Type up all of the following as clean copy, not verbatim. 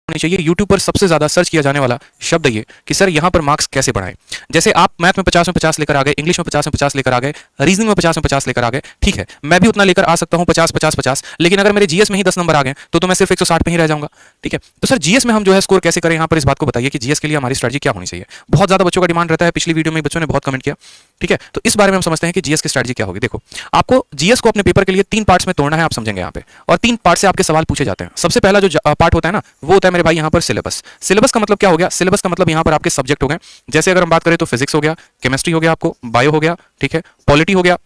होनी चाहिए। यूट्यूब पर सबसे ज्यादा सर्च किया जाने वाला शब्द ये कि सर यहाँ पर मार्क्स कैसे बढ़ाएं। जैसे आप मैथ में 50 में 50 लेकर आ गए, इंग्लिश में 50 में 50 लेकर आ गए, रीजनिंग में 50 में 50 लेकर आ गए, ठीक है, मैं भी उतना लेकर आ सकता हूँ 50 50 50, लेकिन अगर मेरे जीएस में ही 10 नंबर आ गए तो मैं सिर्फ 160 पे ही रह जाऊंगा। ठीक है, तो सर जीएस में हम जो है स्कोर कैसे करें, यहाँ पर इस बात को बताइए कि जीएस के लिए हमारी स्ट्रेटजी क्या होनी चाहिए। बहुत ज्यादा बच्चों का डिमांड रहता है, पिछली वीडियो में बच्चों ने बहुत कमेंट किया। ठीक है, तो इस बारे में हम समझते हैं कि जीएस की स्ट्रेटजी क्या होगी। देखो, आपको जीएस को अपने पेपर के लिए 3 पार्ट्स में तोड़ना है, आप समझेंगे यहाँ पे, और 3 पार्ट से आपके सवाल पूछे जाते हैं। सबसे पहला जो पार्ट होता है ना, वो होता है मेरे भाई यहाँ पर सिलेबस। सिलेबस का मतलब क्या हो गया? सिलेबस का मतलब यहाँ पर आपके सब्जेक्ट हो गए। जैसे अगर हम बात करें तो फिजिक्स हो गया, केमिस्ट्री हो गया, आपको बायो हो गया, ठीक है, पॉलिटी हो गया,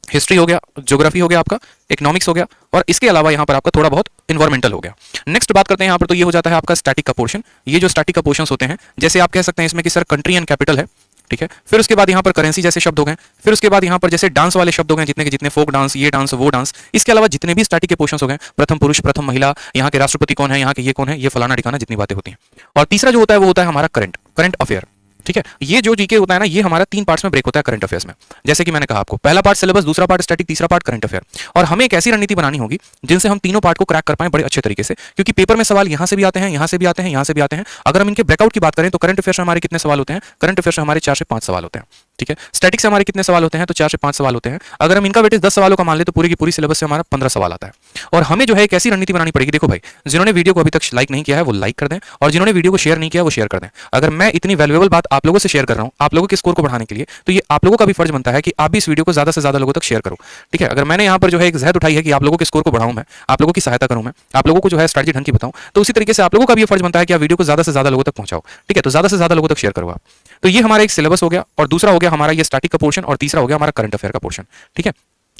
हिस्ट्री हो गया, ज्योग्राफी हो गया, आपका इकोनॉमिक्स हो गया, और इसके अलावा यहाँ पर आपका थोड़ा बहुत इन्वायरमेंटल हो गया। नेक्स्ट बात करते हैं यहाँ पर, तो ये हो जाता है आपका स्टैटिक का पोर्शन। ये जो स्टैटिक का पोर्शंस होते हैं, जैसे आप कह सकते हैं इसमें कि सर कंट्री एंड कैपिटल है, ठीक है, फिर उसके बाद यहाँ पर करेंसी जैसे शब्द हो गए, फिर उसके बाद यहाँ पर जैसे डांस वाले शब्द हो गए, जितने के जितने, फोक डांस, ये डांस, वो डांस, इसके अलावा जितने भी स्टैटिक के पोर्शंस हो गए, प्रथम पुरुष, प्रथम महिला, यहाँ के राष्ट्रपति कौन है, यहाँ के ये कौन है, ये फलाना ठिकाना, जितनी बातें होती हैं। और तीसरा जो होता है वो होता है हमारा करंट अफेयर। ठीक है, ये जो जीके होता है ना, ये हमारा 3 पार्ट्स में ब्रेक होता है करंट अफेयर्स में। जैसे कि मैंने कहा आपको, पहला पार्ट सिलेबस, दूसरा पार्ट स्टैटिक, तीसरा पार्ट करंट अफेयर। और हमें एक ऐसी रणनीति बनानी होगी जिनसे हम तीनों पार्ट को क्रैक कर पाएं बड़े अच्छे तरीके से, क्योंकि पेपर में सवाल यहां से भी आते हैं, यहां से भी आते हैं, यहां से भी आते हैं। अगर हम इनके ब्रेकआउट की बात करें तो करंट अफेयर से हमारे कितने सवाल होते हैं? करंट अफेयर से हमारे 4 से 5 सवाल होते हैं। ठीक है, स्टैटिक से हमारे कितने सवाल होते हैं? तो 4 से 5 सवाल होते हैं। अगर हम इनका वेटेज 10 सवालों का मान ले तो पूरी की पूरी सिलेबस से हमारा 15 सवाल आता है। और हमें जो है एक ऐसी रणनीति बनानी पड़ेगी। देखो भाई, जिन्होंने वीडियो को अभी तक लाइक नहीं किया है वो लाइक कर दें, और जिन्होंने वीडियो को शेयर नहीं किया वो शेयर कर दें। अगर मैं इतनी वैल्यूएबल बात आप लोगों से शेयर कर रहा हूं, आप लोगों के स्कोर को बढ़ाने के लिए, तो ये आप लोगों का भी फर्ज बनता है कि आप भी इस वीडियो को ज्यादा से ज्यादा लोगों तक शेयर करो। ठीक है, अगर मैंने यहाँ पर जो है एक जहद उठाई है कि आप लोगों के स्कोर को बढ़ाऊं, मैं आप लोगों की सहायता करूं, मैं आप लोगों को जो है स्ट्रेटजी ढंग की बताऊं, तो उसी तरीके से आप लोगों का भी फर्ज बनता है कि आप वीडियो को ज्यादा से ज्यादा लोगों तक पहुंचाओ। ठीक है, तो ज्यादा से ज्यादा लोगों तक शेयर करो आप। तो ये हमारा एक सिलेबस हो गया, और दूसरा हो गया हमारा ये स्टैटिक का पोर्शन, और तीसरा हो गया हमारा करंट अफेयर का पोर्शन। ठीक है,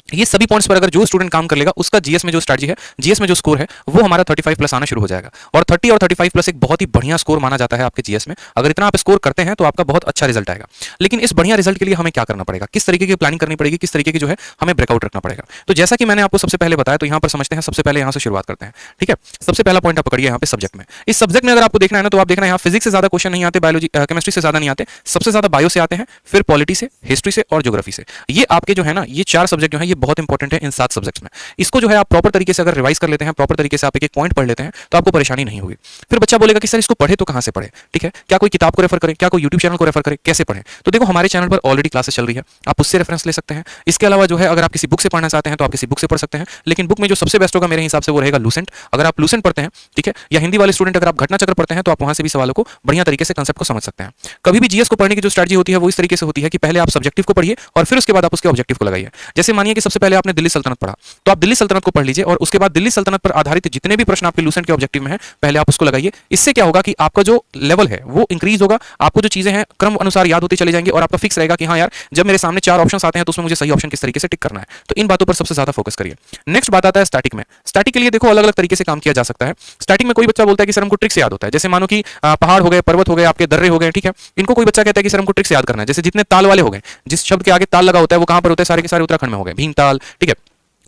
ये सभी पॉइंट्स पर अगर जो स्टूडेंट काम कर लेगा, उसका जीएस में जो स्ट्रेटजी है, जीएस में जो स्कोर है, वो हमारा 35 प्लस आना शुरू हो जाएगा। और 30 और 35 प्लस एक बहुत ही बढ़िया स्कोर माना जाता है आपके जीएस में। अगर इतना आप स्कोर करते हैं तो आपका बहुत अच्छा रिजल्ट आएगा। लेकिन इस बढ़िया रिजल्ट के लिए हमें क्या करना पड़ेगा, किस तरीके की प्लानिंग करनी पड़ेगी, किस तरीके की जो है हमें ब्रेकआउट रखना पड़ेगा। तो जैसा कि मैंने आपको सबसे पहले बताया, तो यहाँ पर समझते हैं, सबसे पहले यहाँ से शुरुआत करते हैं। ठीक है, सबसे पहला पॉइंट आप पकड़िए यहाँ पे सब्जेक्ट में। इस सब्जेक्ट में अगर आपको देखना है ना, तो आप देखना यहाँ फिजिक्स से ज्यादा क्वेश्चन नहीं आते, बायोलॉजी केमिस्ट्री से ज्यादा नहीं आते, सबसे ज्यादा बायो से आते हैं, फिर पॉलिटी से, हिस्ट्री से और ज्योग्राफी से। ये आपके जो है ना, ये 4 सब्जेक्ट जो है ये बहुत इंपॉर्टेंट है इन 7 सब्जेक्ट्स में। इसको जो है आप प्रॉपर तरीके से अगर रिवाइज कर लेते हैं, प्रॉपर तरीके से आप एक एक पॉइंट पढ़ लेते हैं, तो आपको परेशानी नहीं होगी। फिर बच्चा बोलेगा कि सर इसको पढ़े तो कहां से पढ़े? ठीक है, क्या कोई किताब को रेफर करें, क्या कोई यूट्यूब चैनल को रेफर करें, कैसे पढ़ें? तो देखो, हमारे चैनल पर ऑलरेडी क्लासेस चल रही है, आप उससे रेफरेंस ले सकते हैं। इसके अलावा जो है अगर आप किसी बुक से पढ़ना चाहते हैं तो आप किसी बुक से पढ़ सकते हैं, लेकिन बुक में जो सबसे बेस्ट होगा मेरे हिसाब से वो रहेगा लूसेंट। अगर आप लूसेंट पढ़ते हैं, ठीक है, या हिंदी वाले स्टूडेंट अगर आप घटना चक्र पढ़ते हैं, तो आप वहां से भी सवालों को बढ़िया तरीके से कंसेप्ट को समझ सकते हैं। कभी भी जीएस को पढ़ने की जो स्ट्रेटजी होती है वो इस तरीके से होती है कि पहले आप सब्जेक्टिव को पढ़िए और फिर उसके बाद आप उसके ऑब्जेक्टिव को लगाइए। जैसे मानिए कि सबसे पहले आपने दिल्ली सल्तनत पढ़ा, तो आप दिल्ली सल्तनत को पढ़ लीजिए, और उसके बाद दिल्ली सल्तनत पर आधारित जितने भी प्रश्न आपके लूसेंट के ऑब्जेक्टिव में हैं, पहले आप उसको लगाइए। इससे क्या होगा कि आपका जो लेवल है वो इंक्रीज होगा, आपको जो चीजें हैं क्रम अनुसार याद होती चली जाएंगी, और आपका फिक्स रहेगा कि हाँ यार, जब मेरे सामने 4 ऑप्शंस आते हैं तो उसमें मुझे सही ऑप्शन किस तरीके से टिक करना है। तो इन बातों पर सबसे ज्यादा फोकस करिए। नेक्स्ट बात आता है स्टैटिक में। स्टैटिक के लिए देखो अलग अलग तरीके से काम किया जा सकता है। स्टैटिक में कोई बच्चा बोलता है कि सर हमको ट्रिक से याद होता है, जैसे मानो कि पहाड़ हो गए, पर्वत हो गए, आपके दर्रे हो गए, ठीक है, इनको कोई बच्चा कहता है कि सर हमको ट्रिक से याद करना है। जैसे जितने ताल वाले हो गए, जिस शब्द के आगे ताल लगा होता है वो कहां पर होता है? सारे के सारे उत्तराखंड में हो गए, भीमताल, ठीक है,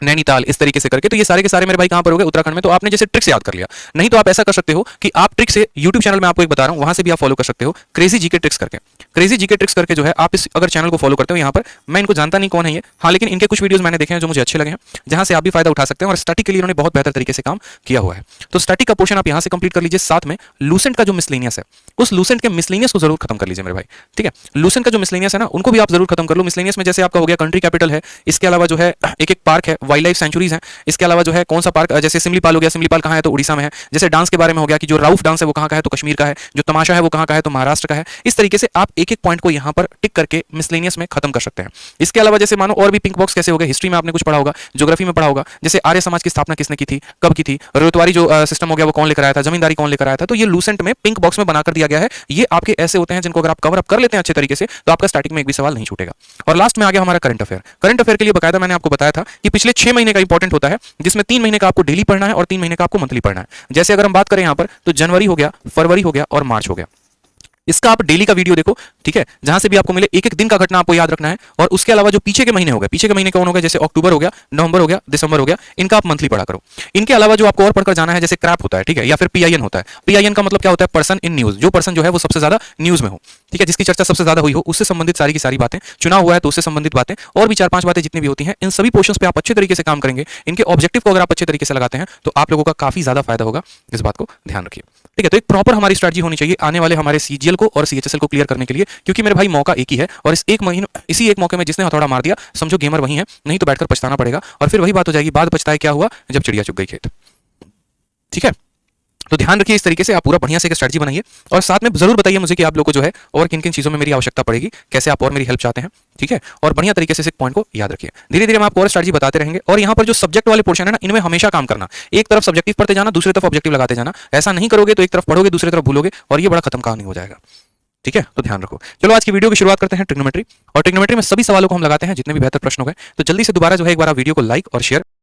नैनीताल, इस तरीके से करके। तो ये सारे के सारे मेरे भाई कहां पर हो गए? उत्तराखंड में। तो आपने जैसे ट्रिक से याद कर लिया। नहीं तो आप ऐसा कर सकते हो कि आप ट्रिक से यूट्यूब चैनल में आपको एक बता रहा हूं, वहां से भी आप फॉलो कर सकते हो, क्रेजी जीके ट्रिक्स करके। क्रेजी जीके ट्रिक्स करके जो है आप इस अगर चैनल को फॉलो करते हो, यहाँ पर मैं इनको जानता नहीं कौन है ये, हाँ, लेकिन इनके कुछ वीडियोस मैंने देखे हैं जो मुझे अच्छे लगे हैं, जहां से आप भी फायदा उठा सकते हैं, और स्टैटिक के लिए उन्होंने बहुत बेहतर तरीके से काम किया हुआ है। तो स्टैटिक का पोर्शन आप यहां से कंप्लीट कर लीजिए। साथ में लूसेंट का जो मिसलेनियस है, उस लूसेंट के मिसलेनियस को जरूर खत्म कर लीजिए मेरे भाई। ठीक है, लूसेंट का जो मिसलेनियस है ना, उनको भी आप जरूर खत्म कर लो। मिसलेनियस में जैसे आपका हो गया कंट्री कैपिटल है, इसके अलावा जो है एक एक पार्क है, वाइल्ड लाइफ सेंचुरीज है, इसके अलावा जो है कौन सा पार्क, जैसे सिमलीपाल हो गया, सिमलीपाल कहाँ है? तो उड़ीसा में है। जैसे डांस के बारे में हो गया कि जो राउफ डांस है वो कहाँ का है? तो कश्मीर का है। जो तमाशा है वो कहाँ का है? तो महाराष्ट्र का है। इस तरीके से आप एक एक पॉइंट को यहाँ पर टिक करके मिसलेनियस में खत्म कर सकते हैं। इसके अलावा जैसे मानो और भी पिंक बॉक्स कैसे हो गए, हिस्ट्री में आपने कुछ पढ़ा होगा, ज्योग्राफी में पढ़ा होगा, जैसे आर्य समाज की स्थापना किसने की थी, कब की थी, रेतवारी जो सिस्टम हो गया वो कौन लेकर आया था, जमींदारी कौन लेकर आया था। तो ये लूसेंट में पिंक बॉक्स में बनाकर दिया गया है। ये आपके ऐसे होते हैं जिनको अगर आप कवर अप कर लेते हैं अच्छे तरीके से, तो आपका स्टार्टिंग में एक भी सवाल नहीं छूटेगा। और लास्ट में आ गया हमारा करंट अफेयर। करंट अफेयर के लिए बकायदा मैंने आपको बताया था कि पिछले 6 महीने का इंपॉर्टेंट होता है, जिसमें 3 महीने का आपको डेली पढ़ना है और 3 महीने का आपको मंथली पढ़ना है। जैसे अगर हम बात करें यहाँ पर, तो जनवरी हो गया, फरवरी हो गया और मार्च हो गया। इसका आप डेली का वीडियो देखो, ठीक है, जहां से भी आपको मिले एक एक दिन का घटना आपको याद रखना है, और उसके अलावा जो पीछे के महीने हो गए, पीछे के महीने कौन हो गए, जैसे अक्टूबर हो गया, नवंबर हो गया, दिसंबर हो गया, इनका आप मंथली पढ़ा करो। इनके अलावा जो आपको और पढ़कर जाना है, जैसे क्रैप होता है, ठीक है, या फिर पीआईएन होता है। पीआईएन का मतलब क्या होता है, पर्सन इन न्यूज, जो पर्सन जो है वो सबसे ज्यादा न्यूज में हो, ठीक है, जिसकी चर्चा सबसे ज्यादा हुई हो, उससे संबंधित सारी की सारी बातें, चुनाव हुआ है तो उससे संबंधित बातें, और भी 4-5 बातें जितनी भी होती हैं, इन सभी पोर्शंस पे आप अच्छे तरीके से काम करेंगे। इनके ऑब्जेक्टिव को अगर आप अच्छे तरीके से लगाते हैं तो आप लोगों का काफी ज्यादा फायदा होगा, इस बात को ध्यान रखिए। ठीक है, तो एक प्रॉपर हमारी स्ट्रेटजी होनी चाहिए आने वाले हमारे सीजीएल को और सीएचएसएल को क्लियर करने के लिए, क्योंकि मेरे भाई मौका एक ही है, और इसी एक मौके में जिसने हथौड़ा मार दिया, समझो गेमर वही है, नहीं तो बैठकर पछताना पड़ेगा, और फिर वही बात हो जाएगी, बाद पछताए क्या हुआ जब चिड़िया चुग गई खेत। ठीक है, तो ध्यान रखिए, इस तरीके से आप पूरा बढ़िया से एक स्ट्रेटजी बनाइए, और साथ में जरूर बताइए मुझे कि आप लोग को जो है और किन किन चीजों में मेरी आवश्यकता पड़ेगी, कैसे आप और मेरी हेल्प चाहते हैं। ठीक है, और बढ़िया तरीके से इस पॉइंट को याद रखिए। धीरे धीरे हम आपको और स्ट्रेटजी बताते रहेंगे, और यहाँ पर जो सब्जेक्ट वाले पोर्शन है ना, इनमें हमेशा काम करना, एक तरफ सब्जेक्टिव पढ़ते जाना, दूसरी तरफ ऑब्जेक्टिव लगाते जाना। ऐसा नहीं करोगे तो एक तरफ पढ़ोगे, दूसरी तरफ भूलोगे, और ये बड़ा खत्म कहानी हो जाएगा। ठीक है, तो ध्यान रखो। चलो आज की वीडियो की शुरुआत करते हैं ट्रिग्नोमेट्री, और ट्रिग्नोमेट्री में सभी सवालों को हम लगाते हैं जितने भी बेहतर प्रश्न हो गए। तो जल्दी से दोबारा जो है एक बार आप वीडियो को लाइक और शेयर